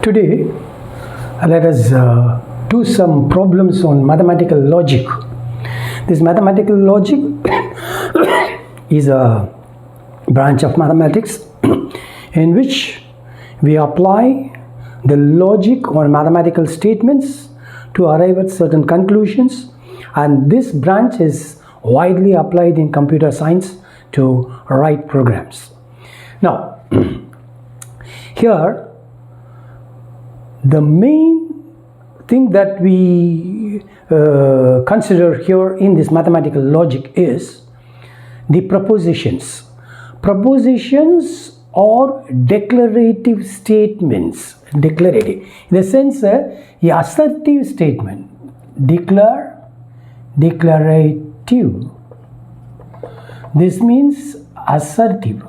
Today, let us do some problems on mathematical logic. This mathematical logic is a branch of mathematics in which we apply the logic or mathematical statements to arrive at certain conclusions, and this branch is widely applied in computer science to write programs. Now, here the main thing that we consider here in this mathematical logic is the propositions. Propositions or declarative statements. Declarative in the sense the assertive statement. Declarative. This means assertive.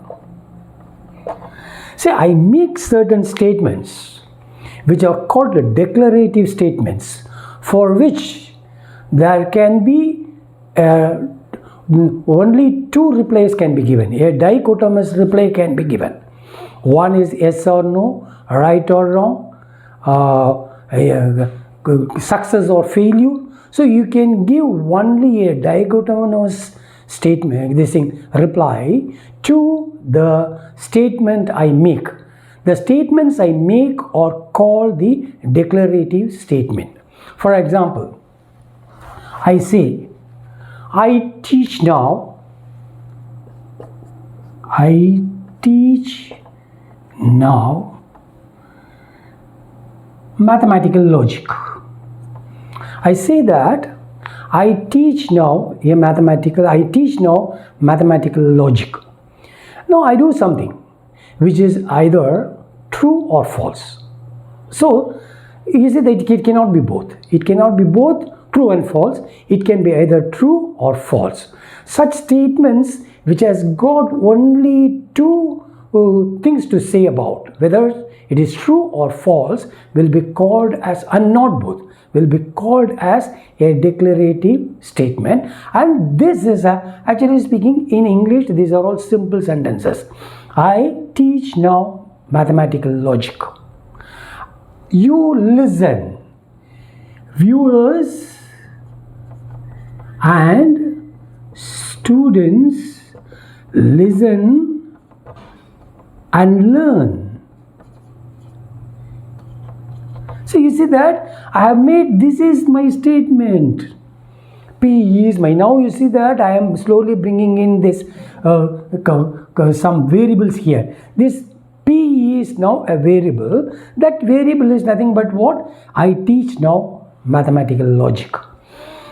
Say I make certain statements which are called declarative statements, for which there can be only two replies can be given. A dichotomous reply can be given. One is yes or no, right or wrong, success or failure. So you can give only a dichotomous statement, reply to the statement I make. The statements I make are called the declarative statement. For example, I say, I teach now mathematical logic. I say that I teach now mathematical logic. Now I do something which is either true or false. So you see that it cannot be both. It cannot be both true and false. It can be either true or false. Such statements which has got only two things to say about whether it is true or false will be called as, and not both, will be called as a declarative statement. And this is actually speaking in English, these are all simple sentences. I teach now mathematical logic. You listen. Viewers and students listen and learn. So you see that I have made, this is my statement. P is my, now you see that I am slowly bringing in this some variables here. This P is now a variable. That variable is nothing but what? I teach now mathematical logic.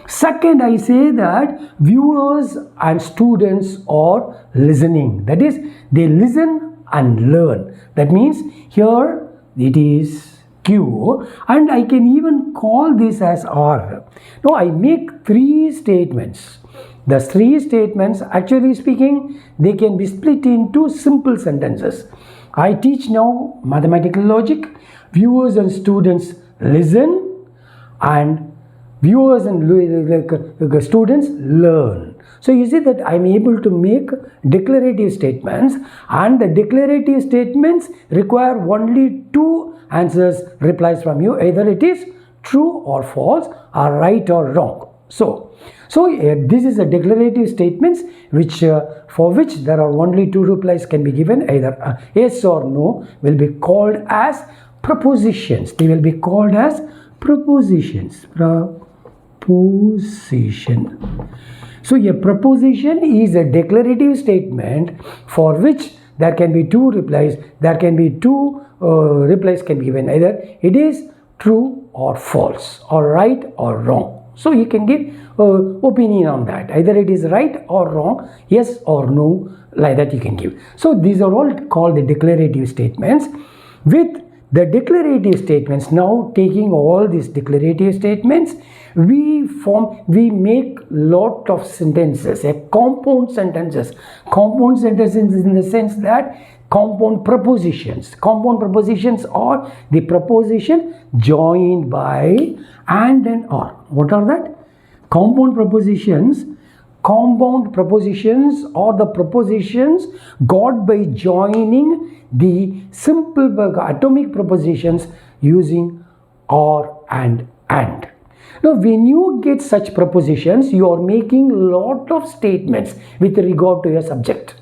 Second, I say that viewers and students are listening. That is, they listen and learn. That means here it is Q, and I can even call this as R. Now I make three statements. The three statements, actually speaking, they can be split into simple sentences. I teach now mathematical logic. Viewers and students listen, and viewers and students learn. So you see that I am able to make declarative statements, and the declarative statements require only two answers, replies from you. Either it is true or false, or right or wrong. So this is a declarative statements which for which there are only two replies can be given, either yes or no, will be called as propositions. They will be called as propositions. Proposition. So a proposition is a declarative statement for which there can be two replies. There can be two replies can be given. Either it is true or false, or right or wrong. So you can give opinion on that. Either it is right or wrong, yes or no, like that you can give. So these are all called the declarative statements. With the declarative statements, now taking all these declarative statements, we make lot of sentences, compound sentences. Compound sentences in the sense that compound propositions. Compound propositions are the proposition joined by and or. What are that? Compound propositions compound propositions or the propositions got by joining the simple atomic propositions using or and and. Now when you get such propositions, you are making a lot of statements with regard to your subject.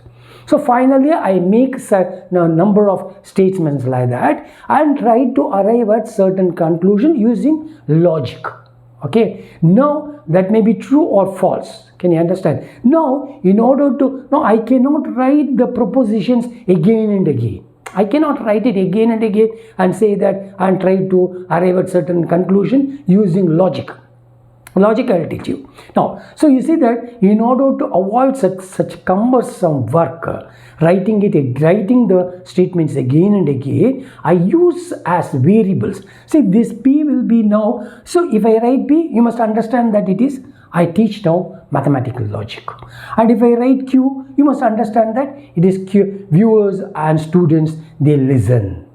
So finally I make a number of statements like that and try to arrive at certain conclusion using logic. Okay, now that may be true or false. Can you understand? Now in order to, now I cannot write the propositions again and again. I cannot write it again and again and say that and try to arrive at certain conclusion using logic. Logic I will teach you. Now, so you see that in order to avoid such cumbersome work, writing the statements again and again, I use as variables. See, this P will be now, so if I write P, you must understand that it is, I teach now mathematical logic. And if I write Q, you must understand that it is Q, viewers and students, they listen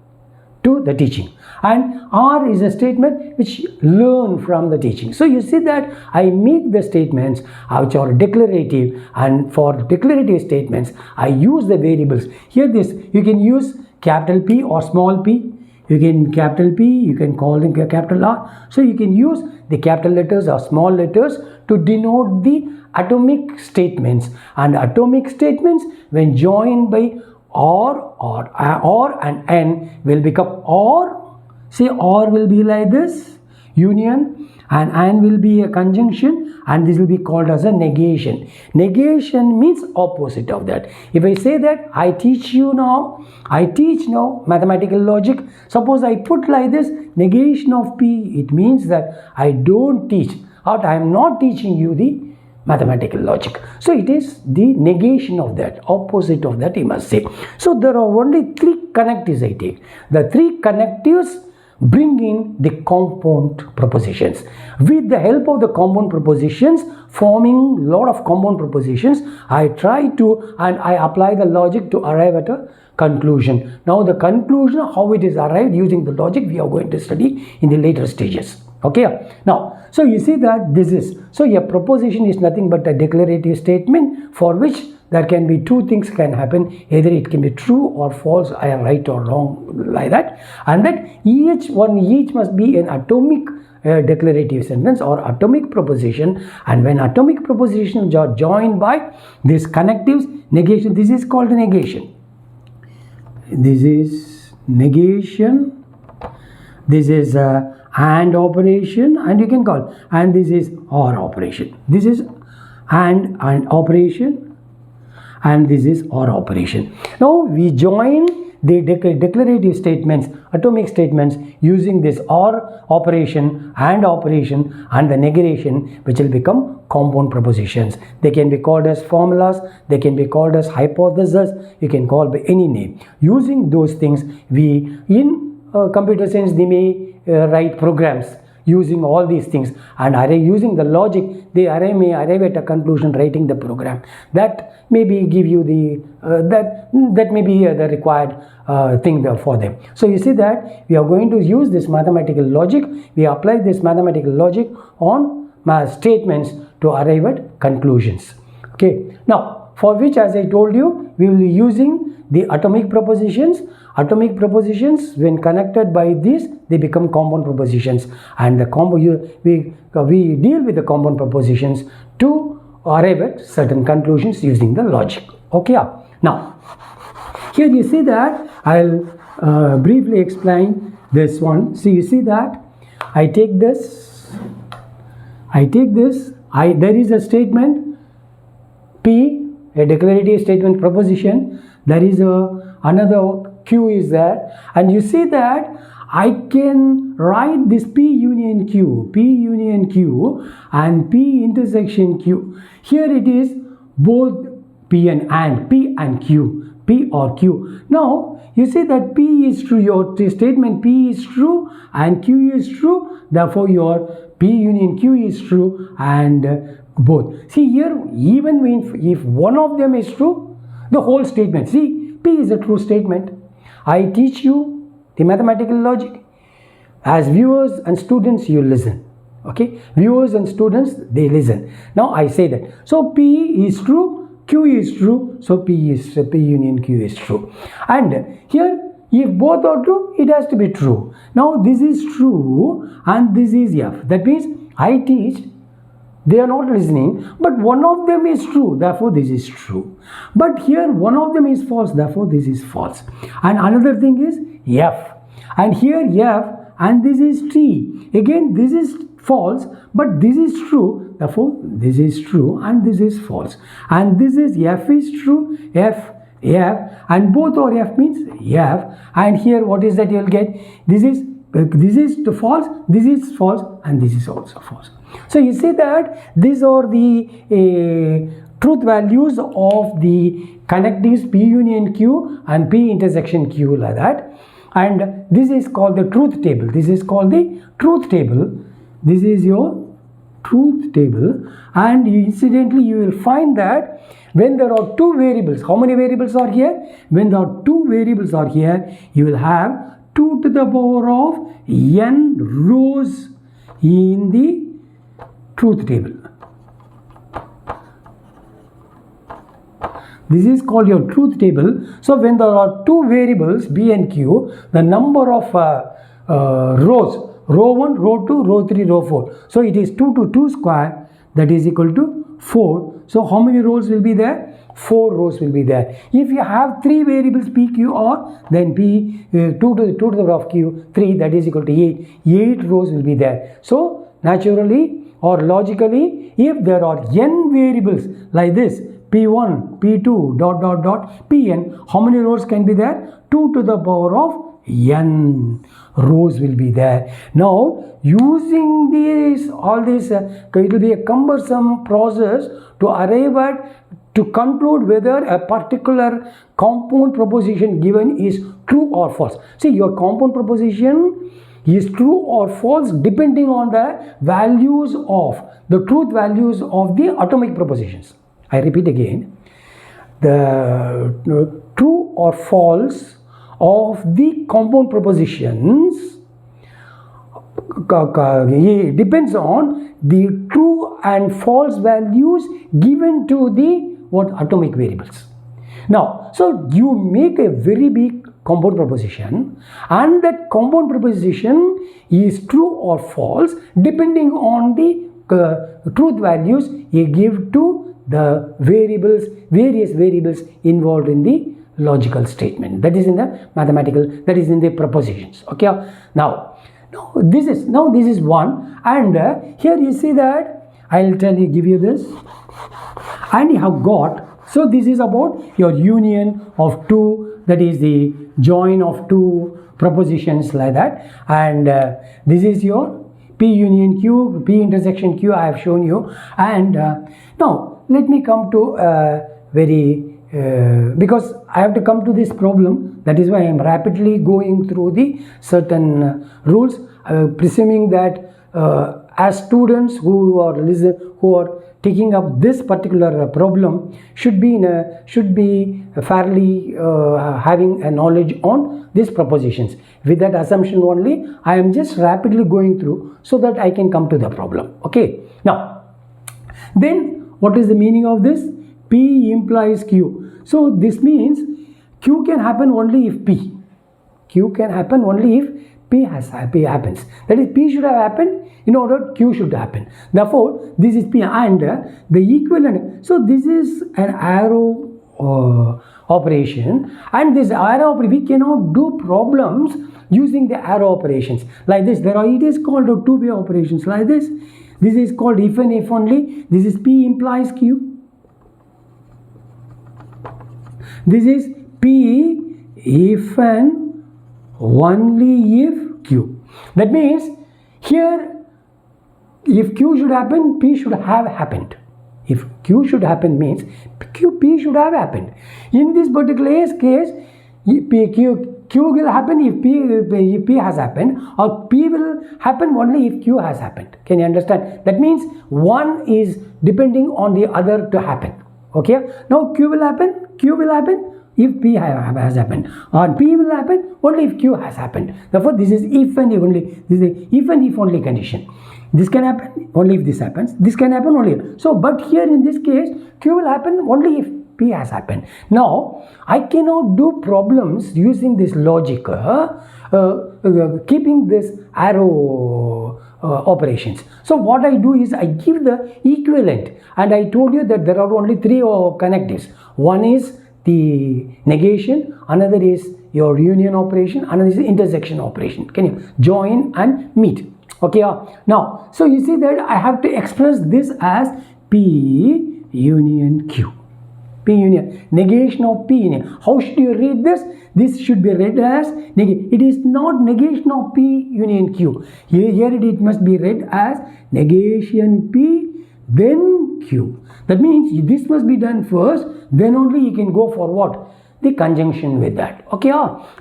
to the teaching. And R is a statement which learn from the teaching. So you see that I make the statements which are declarative, and for declarative statements I use the variables. Here this, you can use capital P or small p. You can capital P, you can call them capital R. So you can use the capital letters or small letters to denote the atomic statements. And atomic statements when joined by or and n will become or. Say or will be like this, union, and will be a conjunction, and this will be called as a negation. Negation means opposite of that. If I say that I teach now mathematical logic, suppose I put like this, negation of P, it means that I don't teach, or I am not teaching you the mathematical logic. So it is the negation of that, opposite of that you must say. So there are only three connectives I take. The three connectives bring in the compound propositions. With the help of the compound propositions, forming lot of compound propositions, I try to and I apply the logic to arrive at a conclusion. Now the conclusion, how it is arrived using the logic, we are going to study in the later stages. Okay, now so you see that this is, so a proposition is nothing but a declarative statement for which there can be two things can happen, either it can be true or false, I am right or wrong, like that, and that each must be an atomic declarative sentence or atomic proposition. And when atomic propositions are joined by these connectives, negation, this is called negation. This is negation, this is AND operation, and you can call, and this is OR operation. This is AND operation, and this is OR operation. Now we join the declarative statements, atomic statements, using this OR operation, AND operation, and the negation, which will become compound propositions. They can be called as formulas, they can be called as hypotheses, you can call by any name. Using those things, we in computer science they may write programs using all these things, and using the logic they may arrive at a conclusion writing the program. That maybe give you the that may be the required thing for them. So you see that we are going to use this mathematical logic, we apply this mathematical logic on statements to arrive at conclusions. Okay, now for which, as I told you, we will be using the atomic propositions. Atomic propositions, when connected by this, they become compound propositions, and the we deal with the compound propositions to arrive at certain conclusions using the logic. Okay, now here you see that I'll briefly explain this one. So you see that I take this, there is a statement P, a declarative statement proposition, there is another Q is there, and you see that I can write this P union Q, and P intersection Q. Here it is both P and Q, P or Q. Now you see that P is true, your statement P is true and Q is true, therefore your P union Q is true, and both. See here, even if one of them is true, the whole statement, see, P is a true statement. I teach you the mathematical logic. As viewers and students, you listen. Okay, viewers and students, they listen. Now I say that. So P is true, Q is true, so P union Q is true. And here, if both are true, it has to be true. Now this is true and this is F. That means I teach, they are not listening, but one of them is true, therefore this is true. But here one of them is false, therefore this is false. And another thing is F. And here F and this is T. Again this is false, but this is true, therefore this is true and this is false. And this is F is true, F, and both are F means F. And here what is that you will get? This is false, this is false, and this is also false. So you see that these are the truth values of the connectives P union Q and P intersection Q, like that. And this is called the truth table. This is called the truth table. This is your truth table. And incidentally you will find that when there are two variables, how many variables are here? When there are two variables are here, you will have 2 to the power of n rows in the truth table. This is called your truth table. So when there are two variables B and Q, the number of rows, row 1, row 2, row 3, row 4. So it is 2 to 2 square, that is equal to 4. So how many rows will be there? 4 rows will be there. If you have 3 variables P, Q, R, then P 2 to the power of Q, 3, that is equal to 8. 8 rows will be there. So naturally or logically, if there are n variables like this, P1, P2, Pn, how many rows can be there? 2 to the power of n rows will be there. Now using this, all this, it will be a cumbersome process to arrive at, to conclude whether a particular compound proposition given is true or false. See, your compound proposition is true or false depending on the values of, the truth values of the atomic propositions. I repeat again, the true or false of the compound propositions depends on the true and false values given to the atomic variables. Now, so you make a very big compound proposition, and that compound proposition is true or false depending on the truth values you give to the variables, various variables involved in the logical statement. That is in the mathematical, that is in the propositions. Okay. Now this is one, and here you see that I'll give you this, and you have got. So this is about your union of two, that is the join of two propositions, like that. And this is your P union Q, P intersection Q, I have shown you. And now let me come to because I have to come to this problem, that is why I am rapidly going through the certain rules, presuming that as students who are taking up this particular problem should be fairly having a knowledge on these propositions. With that assumption only, I am just rapidly going through so that I can come to the problem. Okay. Now, then what is the meaning of this? P implies Q. So this means Q can happen only if P. Q can happen only if P happens. That is, P should have happened in order Q should happen. Therefore, this is P, and the equivalent. So this is an arrow operation, and this arrow operation, we cannot do problems using the arrow operations like this. It is called a two-way operations like this. This is called if and if only. This is P implies Q. This is P if and only if Q. That means here, if Q should happen, P should have happened. If Q should happen means P should have happened. In this particular case, Q will happen if P has happened, or P will happen only if Q has happened. Can you understand? That means one is depending on the other to happen. Okay. Now Q will happen, if P has happened, or P will happen only if Q has happened. Therefore, this is if and if only. This is if and if only condition. This can happen only if this happens. This can happen only. So, but here in this case, Q will happen only if P has happened. Now, I cannot do problems using this logic, keeping this arrow operations. So what I do is I give the equivalent, and I told you that there are only three connectives. One is the negation, another is your union operation, another is the intersection operation. Can you join and meet? Okay, now so you see that I have to express this as P union Q. P union, negation of P union. How should you read this? This should be read as it is not negation of P union Q. Here it must be read as negation P then Q. That means this must be done first, then only you can go for what? The conjunction with that. Okay,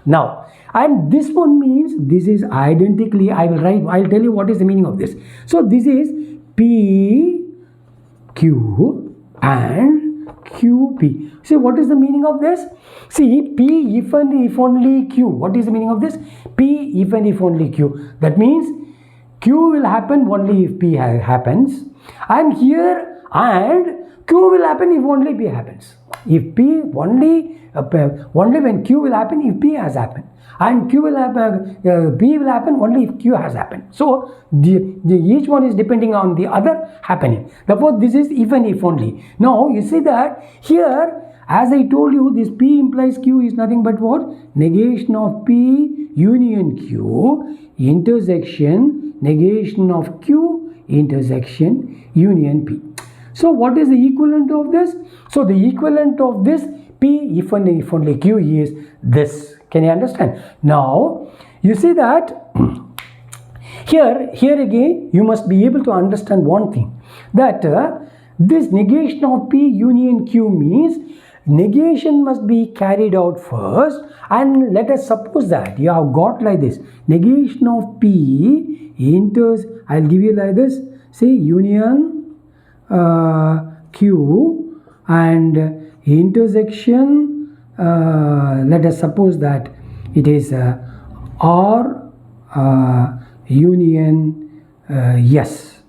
now, and this one means this is identically, I'll tell you what is the meaning of this. So this is P Q and QP. See, what is the meaning of this? See, P if and if only Q. What is the meaning of this? P if and if only Q. That means Q will happen only if P happens, and here and Q will happen if only P happens. If P only when Q will happen if P has happened, and Q will happen, P will happen only if Q has happened. So each one is depending on the other happening. Therefore, this is if and if only. Now you see that here, as I told you, this P implies Q is nothing but what? Negation of P union Q intersection negation of Q intersection union P. So what is the equivalent of this? So the equivalent of this P if and if only Q is this. Can you understand? Now you see that here again you must be able to understand one thing, that this negation of P union Q means negation must be carried out first, and let us suppose that you have got like this negation of P enters, I'll give you like this, say union Q and intersection, let us suppose that it is R union S.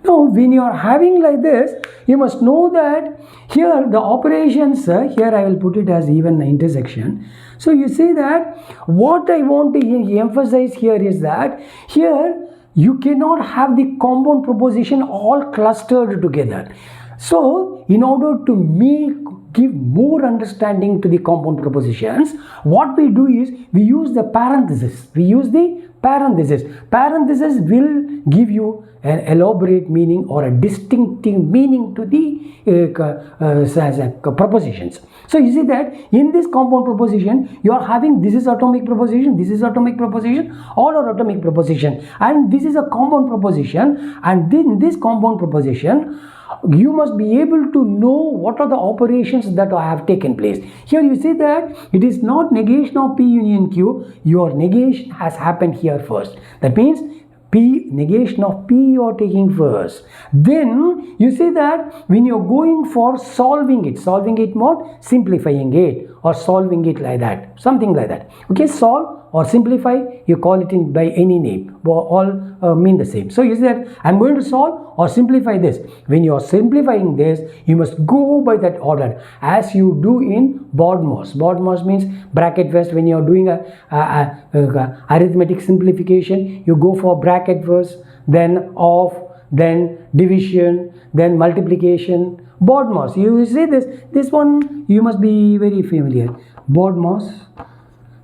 Now when you are having like this, you must know that here the operations, here I will put it as even intersection. So you see that what I want to emphasize here is that here you cannot have the compound proposition all clustered together. So in order to give more understanding to the compound propositions, what we do is we use the parenthesis. Parenthesis will give you an elaborate meaning or a distinctive meaning to the propositions. So you see that in this compound proposition you are having this is atomic proposition, this is atomic proposition, all are atomic proposition, and this is a compound proposition, and in this compound proposition you must be able to know what are the operations that have taken place. Here you see that it is not negation of P union Q, your negation has happened here first. That means P negation of P you are taking first. Then you see that when you are going for solving it what? Simplifying it or solving it like that, something like that. Okay, solve or simplify, you call it in by any name, all mean the same. So you see that I am going to solve or simplify this. When you are simplifying this, you must go by that order as you do in BODMAS. BODMAS means bracket first. When you are doing a arithmetic simplification, you go for bracket first, then off, then division, then multiplication. BODMAS, you see this one you must be very familiar. BODMAS,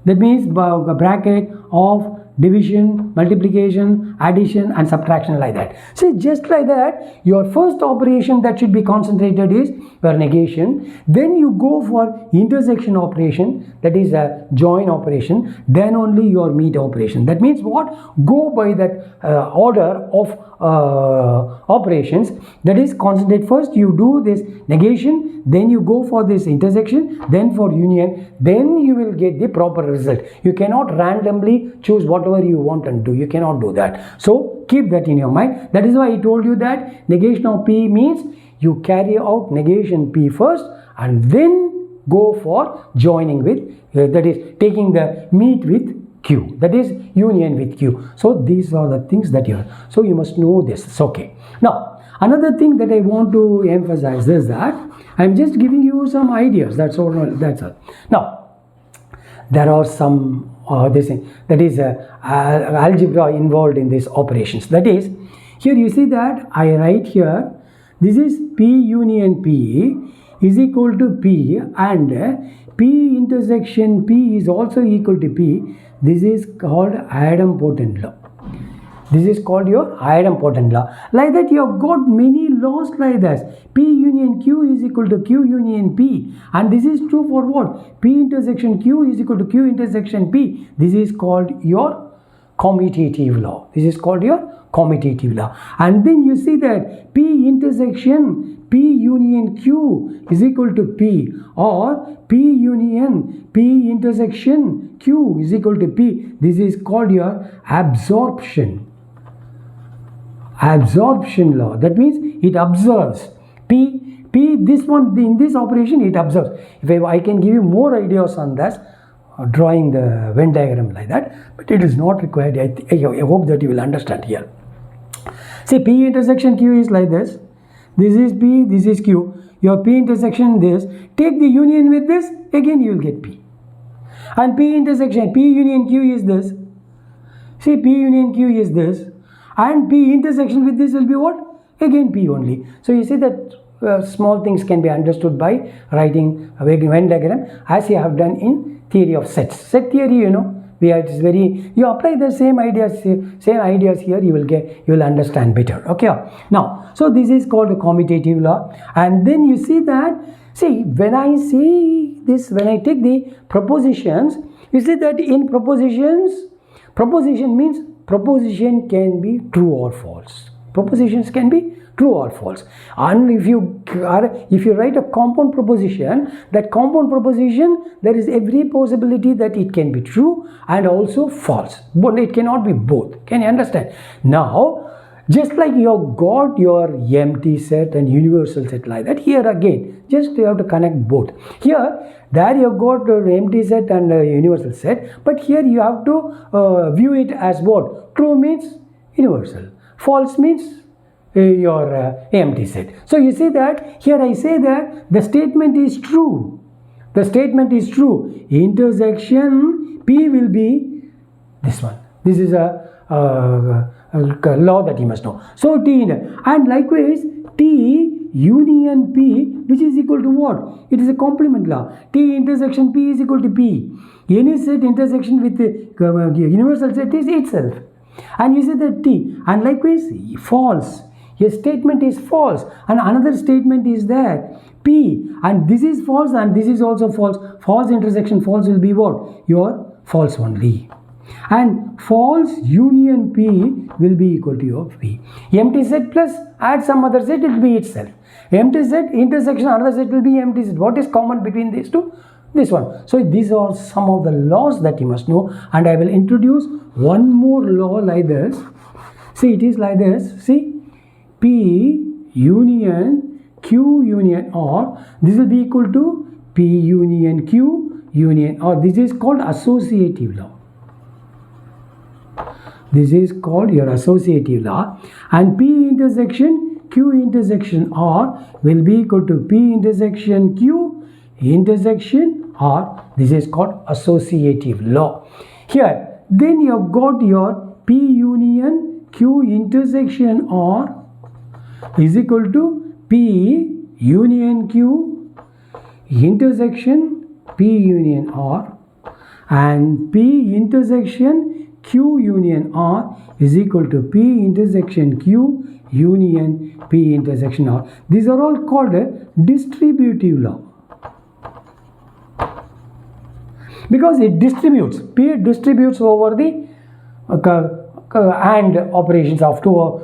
that means bracket, off, division, multiplication, addition and subtraction, like that. See, just like that, your first operation that should be concentrated is your negation. Then you go for intersection operation, that is a join operation. Then only your meet operation. That means what? Go by that order of operations, that is concentrate first, you do this negation, then you go for this intersection, then for union, then you will get the proper result. You cannot randomly choose whatever you want and do. You cannot do that. So keep that in your mind. That is why I told you that negation of P means you carry out negation P first and then go for joining with, that is taking the meet with Q, that is union with Q. So these are the things that you are, so you must know this. It's okay. Now another thing that I want to emphasize is that I am just giving you some ideas. That's all. That's all. Now there are some this thing, that is algebra involved in these operations. That is, here you see that I write here, this is P union P is equal to P, and P intersection P is also equal to P. This is called idempotent law. This is called your idempotent law. Like that you have got many laws like this. P union Q is equal to Q union P, and this is true for what? P intersection Q is equal to Q intersection P. This is called your commutative law. This is called your commutative law. And then you see that P intersection P union Q is equal to P, or P union P intersection Q is equal to P. This is called your absorption law. That means it observes P, this one, in this operation it observes. If I can give you more ideas on this, drawing the Venn diagram like that, but it is not required. I hope that you will understand here. See, P intersection Q is like this. This is P, this is Q. Your P intersection this. Take the union with this, again you will get P. And P intersection, P union Q is this. See, P union Q is this. And P intersection with this will be what? Again P only. So you see that small things can be understood by writing a Venn diagram, as you have done in theory of sets. Set theory, you know, it is very, you apply the same ideas here, you will understand better. Okay. Now, so this is called a commutative law. And then you see that, see, when I say this, when I take the propositions, you see that in propositions, proposition means proposition can be true or false. Propositions can be true or false. And if you write a compound proposition, that compound proposition, there is every possibility that it can be true and also false, but it cannot be both. Can you understand? Now, just like you have got your empty set and universal set like that, here again, just you have to connect both. Here, there you have got empty set and universal set, but here you have to view it as what? True means universal, false means your empty set. So you see that here I say that the statement is true. The statement is true. Intersection P will be this one. This is a law that you must know. So T, and likewise T union P, which is equal to what? It is a complement law. T intersection P is equal to P. Any set intersection with the universal set is itself. And you see that T, and likewise false. A statement is false, and another statement is there P, and this is false and this is also false. False intersection false will be what? Your false only. And false union P will be equal to your P. Empty set plus add some other set, it will be itself. Empty set intersection another set will be empty set. What is common between these two? This one. So these are some of the laws that you must know, and I will introduce one more law like this. See, it is like this. See, P union Q union R, this will be equal to P union Q union R. This is called associative law. This is called your associative law. And P intersection Q intersection R will be equal to P intersection Q intersection R. This is called associative law. Here, then you have got your P union Q intersection R is equal to P union Q intersection P union R, and P intersection Q union R is equal to P intersection Q union P intersection R. These are all called a distributive law, because it distributes. P distributes over the and operations of two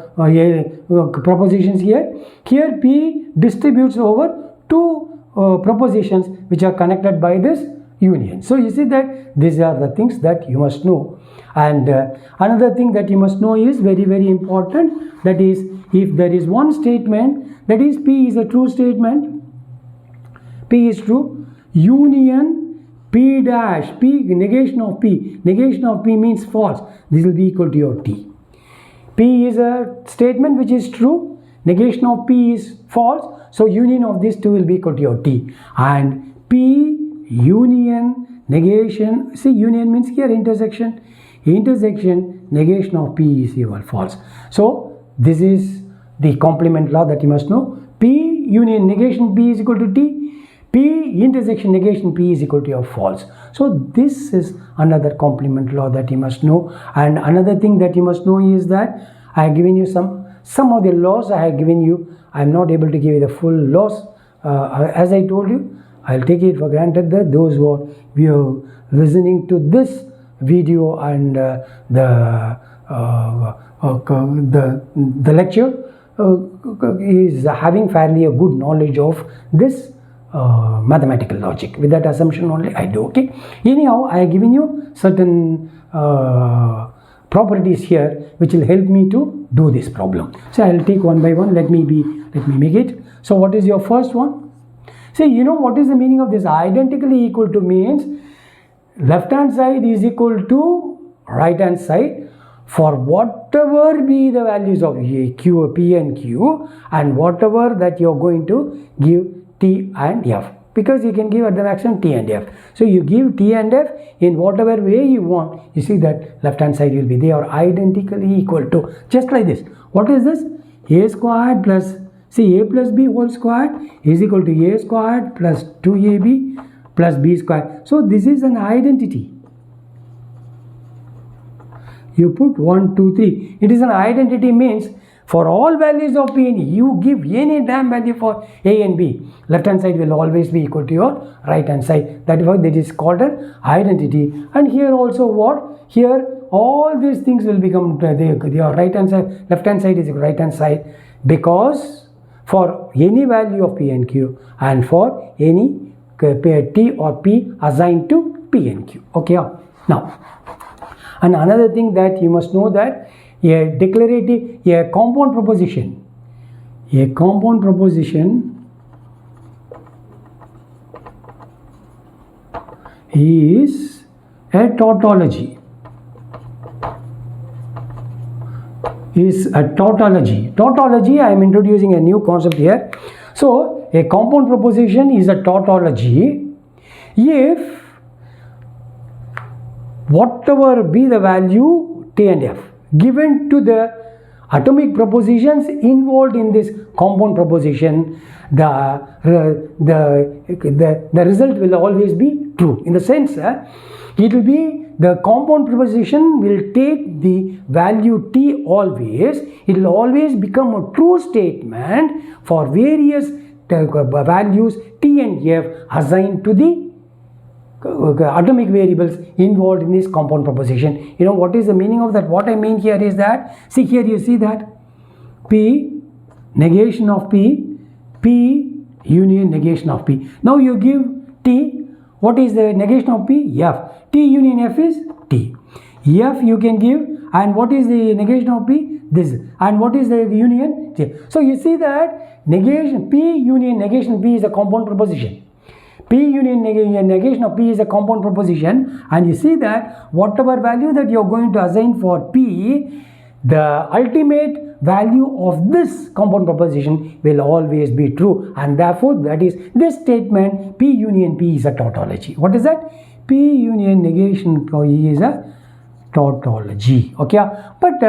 propositions here. Here P distributes over two propositions which are connected by this union. So you see that these are the things that you must know. And another thing that you must know is very, very important. That is, if there is one statement, that is P is a true statement, P is true, union P dash, P negation of P. Negation of P means false. This will be equal to your T. P is a statement which is true. Negation of P is false. So union of these two will be equal to your T. And P union negation, see union means here intersection. Intersection negation of P is equal false. So this is the complement law that you must know. P union negation P is equal to T. P intersection negation P is equal to your false. So this is another complement law that you must know. And another thing that you must know is that I have given you some of the laws I have given you. I am not able to give you the full laws. As I told you, I will take it for granted that those who are listening to this video and the lecture is having fairly a good knowledge of this mathematical logic. With that assumption only I do. Okay. Anyhow, I have given you certain properties here which will help me to do this problem. So I will take one by one. Let me make it. So what is your first one? See, you know what is the meaning of this? Identically equal to means left hand side is equal to right hand side for whatever be the values of Q, P and Q, and whatever that you are going to give T and F, because you can give at the maximum T and F. So you give T and F in whatever way you want. You see that left hand side will be, they are identically equal to, just like this. What is this? A squared plus, see, A plus B whole squared is equal to A squared plus 2AB plus B squared. So this is an identity. You put 1, 2, 3. It is an identity means for all values of P and E, you give any damn value for A and B. Left hand side will always be equal to your right hand side. That is why that is called an identity. And here also what? Here all these things will become your right hand side, left hand side is right hand side, because for any value of P and Q and for any T or P assigned to P and Q. Okay. Now, and another thing that you must know that a declarative, a compound proposition is a tautology. Tautology, I am introducing a new concept here. So a compound proposition is a tautology if whatever be the value T and F given to the atomic propositions involved in this compound proposition, the result will always be true. In the sense, it will be the compound proposition will take the value T always. It will always become a true statement for various values T and F assigned to the atomic variables involved in this compound proposition. You know what is the meaning of that? What I mean here is that, see here you see that P negation of P, P union negation of P. Now you give T, what is the negation of P? F. T union F is T. F you can give, and what is the negation of P? This. And what is the union? J. So you see that negation, P union negation P is a compound proposition. P union negation of P is a compound proposition, and you see that whatever value that you are going to assign for P, the ultimate value of this compound proposition will always be true, and therefore that is this statement P union P is a tautology. What is that? P union negation P is a tautology. Okay, but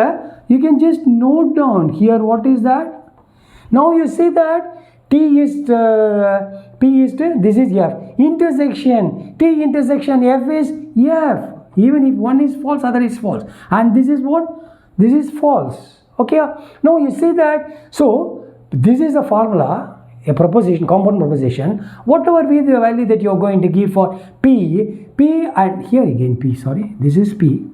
you can just note down here what is that. Now you see that T is P is this is F. Intersection T intersection F is F. Even if one is false, other is false. And this is what? This is false. Okay. Now you see that. So this is a formula, a proposition, compound proposition. Whatever be the value that you are going to give for P, and here again P. Sorry, this is P.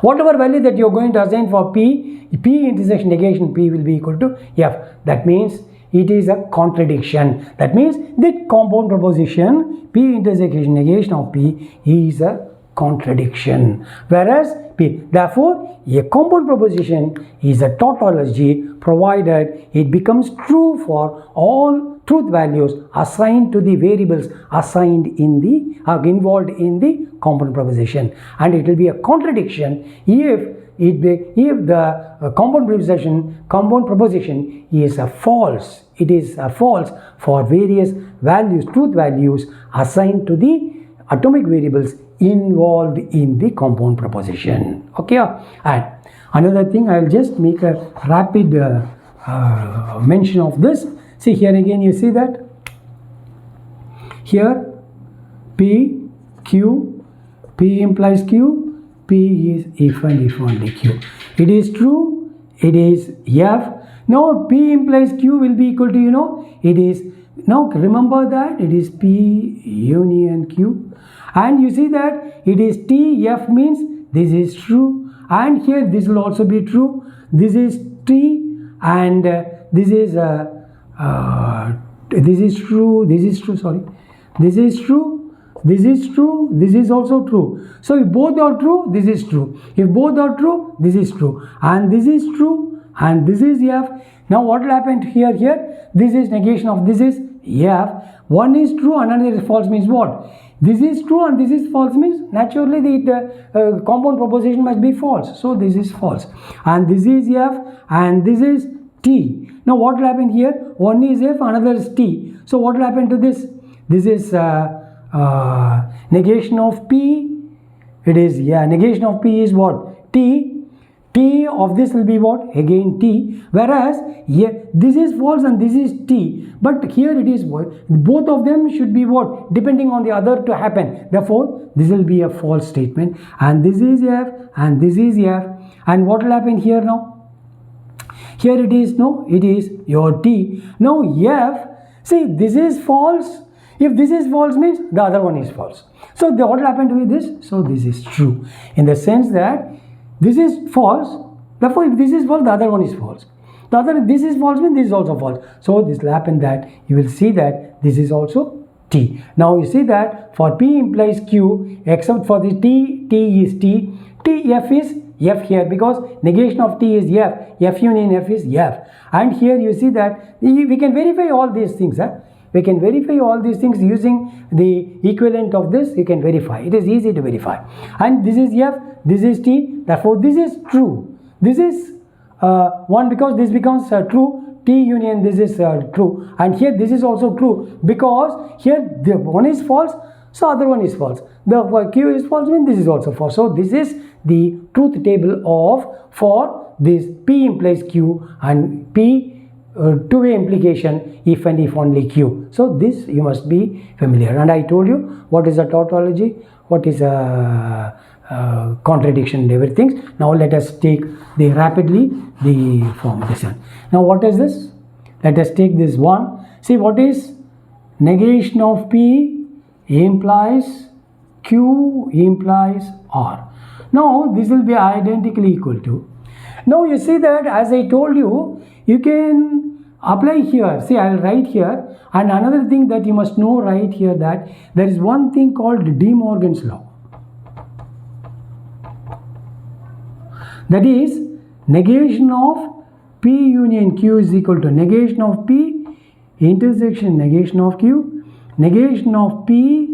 Whatever value that you are going to assign for P intersection negation P will be equal to F. That means it is a contradiction. That means the compound proposition P intersection negation of P is a contradiction. Whereas P, therefore, a compound proposition is a tautology provided it becomes true for all truth values assigned to the variables assigned in the involved in the compound proposition, and it will be a contradiction if the compound proposition is a false. It is a false for various values, truth values assigned to the atomic variables involved in the compound proposition. Okay, and another thing, I will just make a rapid mention of this. See here again, you see that here P, Q, P implies Q, P is if and if only Q. It is true, it is F. Now P implies Q will be equal to, it is, now remember that it is P union Q, and you see that it is T, F means this is true, and here this will also be true. This is T, and this is true, this is true, sorry, this is true, this is true, this is also true. So if both are true, this is true. If both are true, this is true, and this is true, and this is F. Now what will happen here? This is negation of this is F. One is true, another is false means what? This is true and this is false means naturally the compound proposition must be false. So this is false, and this is F, and this is T. Now what will happen here? One is F, another is T. So what will happen to this? This is negation of P. It is, negation of P is what? T. T of this will be what? Again T. Whereas here this is false and this is T. But here it is what? Both of them should be what? Depending on the other to happen. Therefore, this will be a false statement. And this is F and this is F. And what will happen here now? Here it is, no, it is your T. Now F, see this is false. If this is false means the other one is false. So what will happen to this? So this is true. In the sense that this is false. Therefore, if this is false, the other one is false. The other, this is false means this is also false. So this will happen that you will see that this is also T. Now you see that for P implies Q, except for the T, T is T. T, F is F here, because negation of T is F. F union F is F. And here you see that we can verify all these things. We can verify all these things using the equivalent of this. You can verify. It is easy to verify. And this is F, this is T. Therefore, this is true. This is 1 because this becomes true. T union this is true. And here this is also true because here the one is false, so other one is false. The Q is false means this is also false. So this is the truth table of for this P implies Q and P two-way implication if and if only Q. So this you must be familiar. And I told you what is a tautology, what is a contradiction and everything. Now let us take rapidly the form of this one. Now what is this? Let us take this one. See what is negation of P implies Q implies R. Now this will be identically equal to. Now you see that as I told you, you can apply here. See, I will write here. And another thing that you must know right here, that there is one thing called De Morgan's law. That is negation of P union Q is equal to negation of P intersection negation of Q, negation of P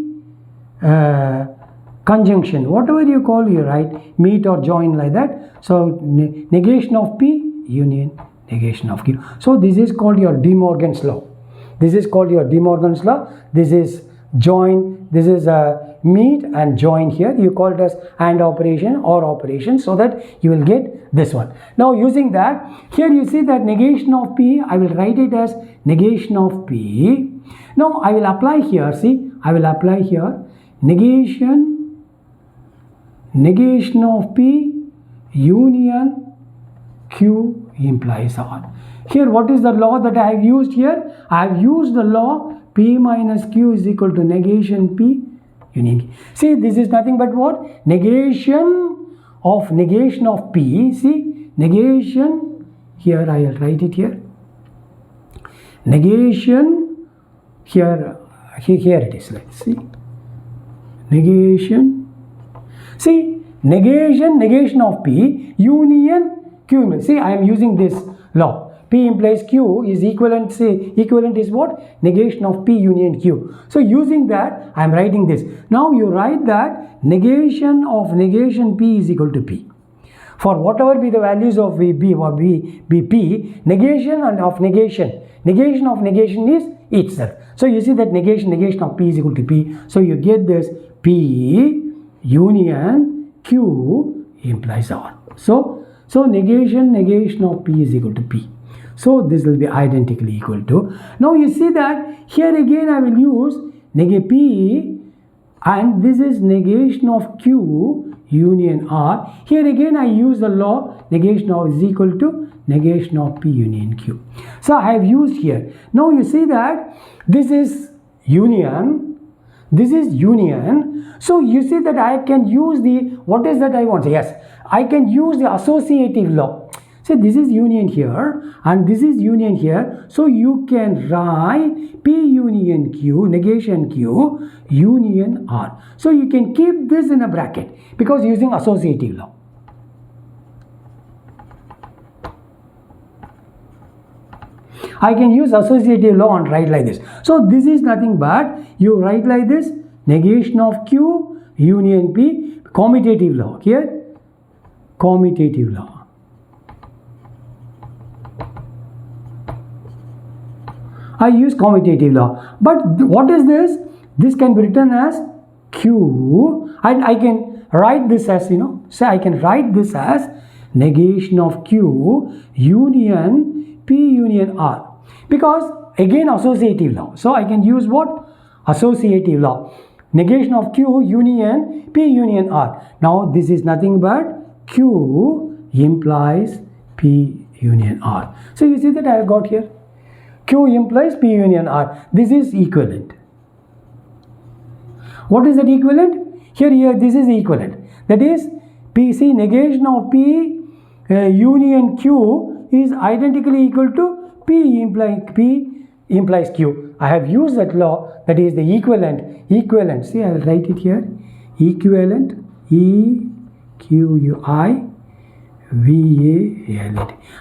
conjunction, whatever you call here, right? Meet or join like that. So negation of P union negation of Q. So this is called your De Morgan's law. This is called your De Morgan's law. This is join. This is a meet and join here. You call it as AND operation or operation, so that you will get this one. Now using that, here you see that negation of P, I will write it as negation of P. Now I will apply here, see, I will apply here negation of P union Q implies R. Here what is the law that I have used here? I have used the law P minus Q is equal to negation P union Q. See, this is nothing but what? Negation of P. See, negation, here I will write it here. Negation, here it is, let's see. Negation. See, negation of P union Q. See, I am using this law. P implies Q is equivalent, say equivalent is what? Negation of P union Q. So using that I am writing this. Now you write that negation of negation P is equal to P. For whatever be the values of VB or BP, negation of negation is itself. So you see that negation of P is equal to P. So you get this P union Q implies R. So negation of P is equal to P. So this will be identically equal to. Now you see that here again I will use P, and this is negation of Q union R. Here again I use the law negation of is equal to negation of P union Q. So I have used here. Now you see that this is union, this is union. So you see that I can use the, what is that I want? Yes, I can use the associative law. So this is union here and this is union here. So you can write P union Q, negation Q, union R. So you can keep this in a bracket because using associative law. I can use associative law and write like this. So this is nothing but you write like this, negation of Q, union P, commutative law. Here, commutative law. I use commutative law. But what is this? This can be written as Q, and I can write this as, say I can write this as negation of Q union P union R, because again associative law. So I can use what? Associative law. Negation of Q union P union R. Now this is nothing but Q implies P union R. So you see that I have got here Q implies P union R. This is equivalent. What is that equivalent? Here this is equivalent. That is PC negation of P union Q is identically equal to P implies Q. I have used that law, that is the equivalent. See, I will write it here. Equivalent, EQUIVALENT.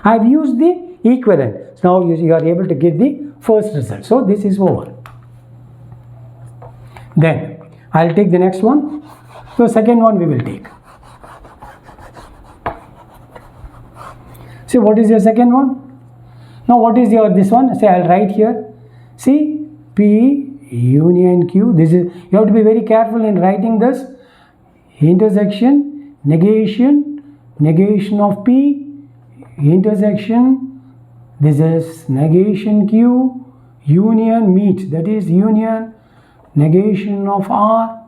I have used the equivalent. So now you are able to get the first result. So this is over. Then I will take the next one. So second one we will take. See, what is your second one? Now what is your this one? Say I will write here. See, P union Q. This is, you have to be very careful in writing this. Intersection, negation of P, intersection, this is negation Q, union meet, that is union, negation of R.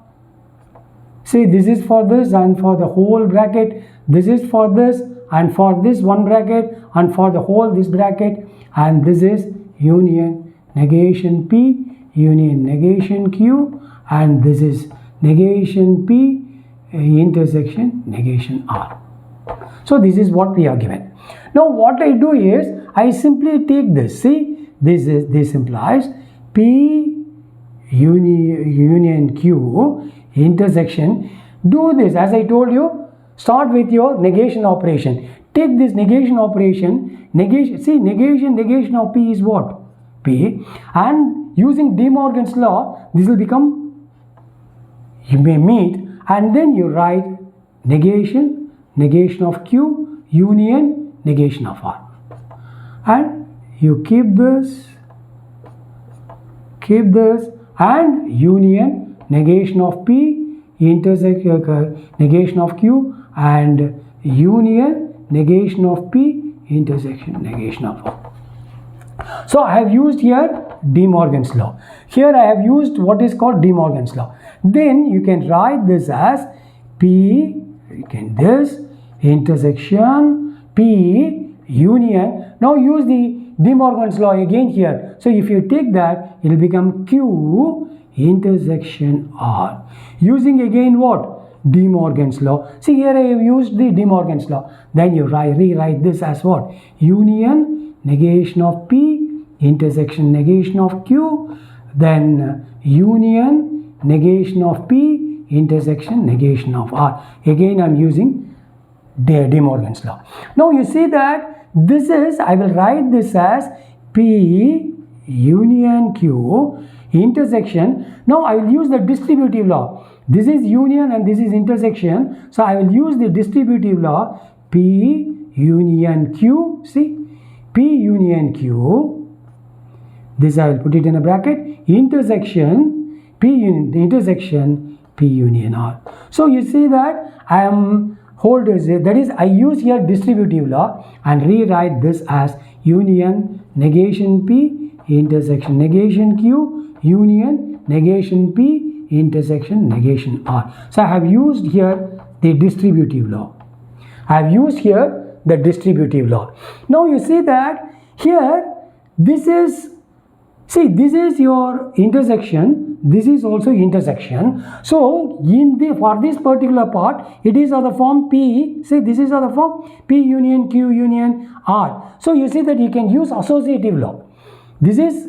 See, this is for this and for the whole bracket, this is for this and for this one bracket and for the whole this bracket, and this is union negation P, union negation Q, and this is negation P, intersection negation R. So this is what we are given. Now what I do is I simply take this. See, this implies P union Q intersection. Do this as I told you. Start with your negation operation. Take this negation operation. See, negation of P is what? P, and using De Morgan's law, this will become, you may meet, and then you write negation of Q, union, negation of R. And you keep this, and union, negation of P, intersection, negation of Q, and union, negation of P, intersection, negation of R. So I have used here De Morgan's law. Here I have used what is called De Morgan's law. Then you can write this as P, you can this, intersection, P, union. Now use the De Morgan's law again here. So if you take that, it will become Q, intersection R. Using again what? De Morgan's law. See, here I have used the De Morgan's law. Then you rewrite this as what? Union, negation of P, intersection, negation of Q, then union, negation of P, intersection, negation of R. Again I am using De Morgan's law. Now you see that this is, I will write this as P union Q intersection. Now I will use the distributive law. This is union and this is intersection. So I will use the distributive law P union Q. See, P union Q. This I will put it in a bracket. Intersection P union intersection P union R. So you see that I am that is I use here distributive law and rewrite this as union negation P intersection negation Q union negation P intersection negation R. So I have used here the distributive law. I have used here the distributive law. Now you see that here this is, see, this is your intersection, this is also intersection. So for this particular part, it is of the form P, see, this is of the form P union Q union R. So you see that you can use associative law. This is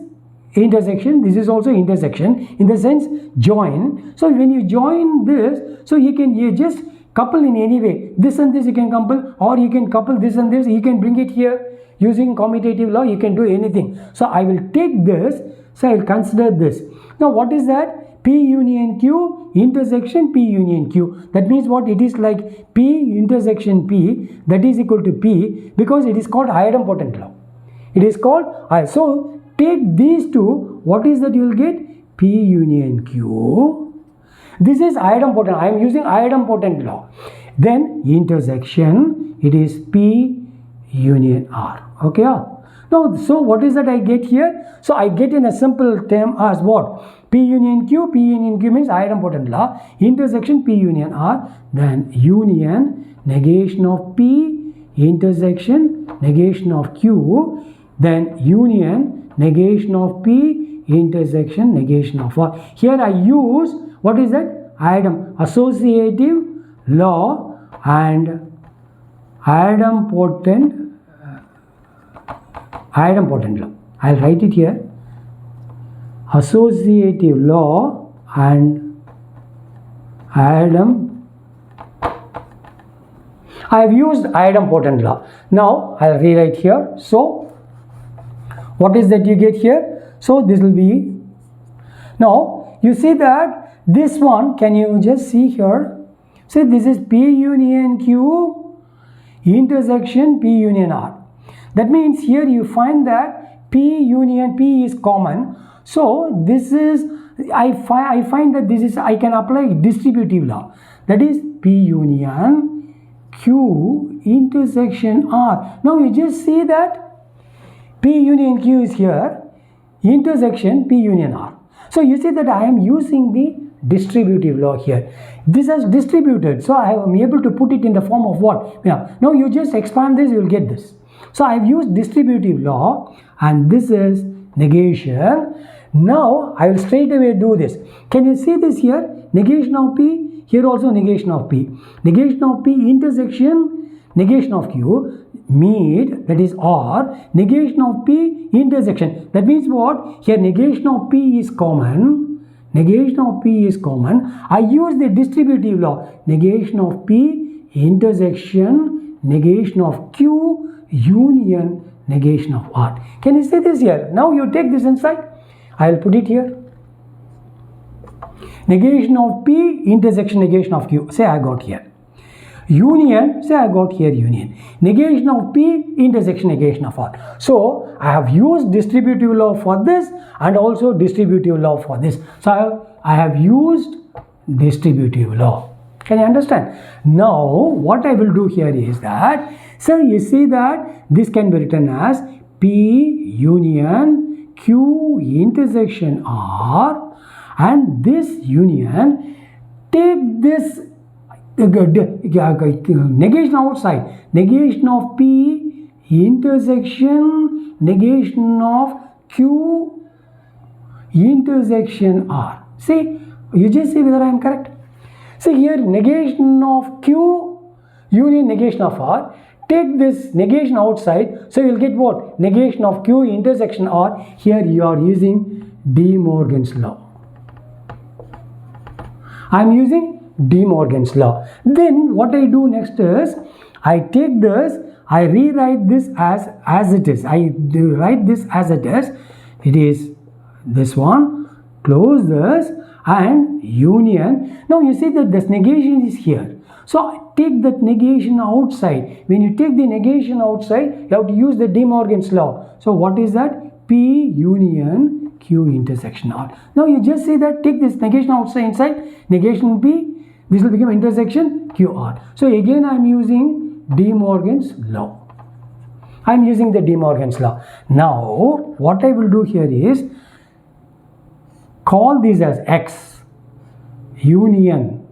intersection, this is also intersection, in the sense join. So when you join this, so you just couple in any way. This and this you can couple, or you can couple this and this, you can bring it here. Using commutative law, you can do anything. So I will take this, so I will consider this. Now what is that? P union Q intersection P union Q. That means what? It is like P intersection P, that is equal to P, because it is called idempotent law. It is called I. So take these two, what is that you will get? P union Q. This is idempotent. I am using idempotent law. Then intersection, it is P union R. Okay. Now, so what is that I get here? So I get in a simple term as what? P union Q. P union Q means idempotent law. Intersection P union R. Then union negation of P intersection negation of Q. Then union negation of P intersection negation of R. Here I use, what is that? Associative law and idempotent law. I'll write it here. Associative law and I have used idempotent law. Now I'll rewrite here. So what is that you get here? So this will be, now you see that this one, can you just see here? Say this is P union Q intersection P union R. That means here you find that P union P is common. So this is, I find that this is, I can apply distributive law. That is P union Q intersection R. Now you just see that P union Q is here, intersection P union R. So you see that I am using the distributive law here. This is distributed, so I am able to put it in the form of what? Yeah. Now you just expand this, you will get this. So I have used distributive law and this is negation. Now I will straight away do this. Can you see this here? Negation of P, here also negation of P. Negation of P intersection, negation of Q, meet, that is R, negation of P intersection. That means what? Here negation of P is common. Negation of P is common. I use the distributive law. Negation of P intersection, negation of Q, union, negation of R. Can you see this here? Now you take this inside. I will put it here. Negation of P intersection negation of Q. Say I got here. Union, say I got here union. Negation of P intersection negation of R. So I have used distributive law for this and also distributive law for this. So I have used distributive law. Can you understand? Now what I will do here is that, so you see that this can be written as P union Q intersection R, and this union, take this negation outside, negation of P intersection negation of Q intersection R. See, you just see whether I am correct. See here, negation of Q union negation of R. Take this negation outside, so you will get what? Negation of Q intersection R. Here you are using De Morgan's law. I am using De Morgan's law. Then what I do next is, I take this, I rewrite this as it is. I write this as it is. It is this one, close this, and union. Now you see that this negation is here. So take that negation outside. When you take the negation outside, you have to use the De Morgan's law. So what is that? P union Q intersection R. Now you just say that, take this negation outside, inside, negation P, this will become intersection QR. So again I am using De Morgan's law. I am using the De Morgan's law. Now what I will do here is call this as X union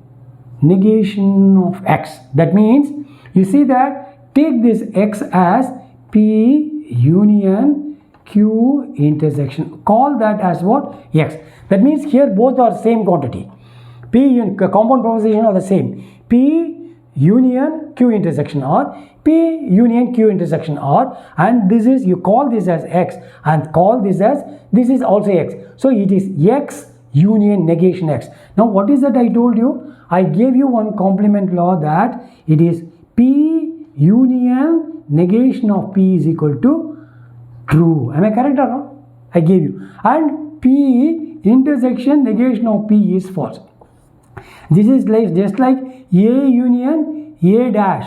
negation of X. That means you see that, take this X as P union Q intersection. Call that as what? X. That means here both are same quantity. P compound proposition are the same. P union Q intersection R, P union Q intersection R, and this is, you call this as X and call this as, this is also X. So it is X union negation X. Now what is that I told you? I gave you one complement law that it is P union negation of P is equal to true. Am I correct or not? I gave you. And P intersection negation of P is false. This is like just like A union A dash.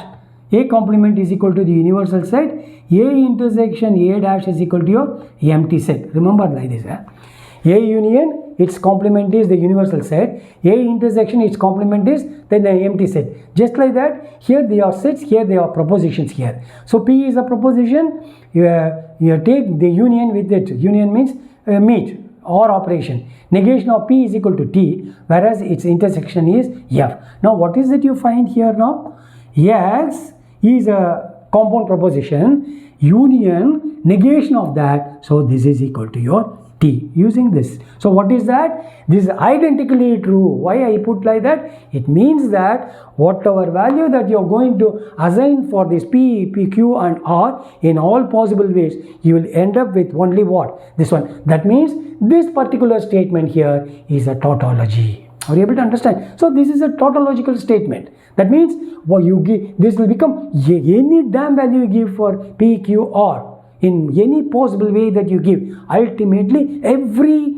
A complement is equal to the universal set. A intersection A dash is equal to your empty set. Remember like this. A union, its complement is the universal set. A intersection, its complement is then the empty set. Just like that, here they are sets, here they are propositions here. So P is a proposition. You take the union with it. Union means meet or operation. Negation of P is equal to T, whereas its intersection is F. Now what is it you find here now? X is a compound proposition, union, negation of that, so this is equal to your T using this. So what is that? This is identically true. Why I put like that? It means that whatever value that you are going to assign for this P, PQ and R in all possible ways, you will end up with only what? This one. That means this particular statement here is a tautology. Are you able to understand? So this is a tautological statement. That means what you give, this will become any damn value you give for P, Q, R. In any possible way that you give, ultimately every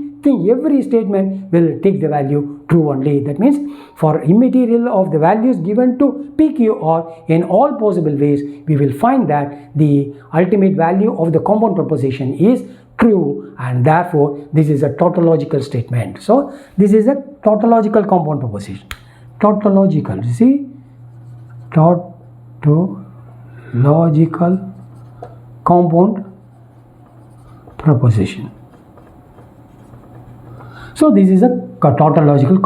statement will take the value true only. That means for immaterial of the values given to PQR in all possible ways, we will find that the ultimate value of the compound proposition is true, and therefore this is a tautological statement. So this is a tautological compound proposition. Tautological, you see, tautological compound proposition. So this is a tautological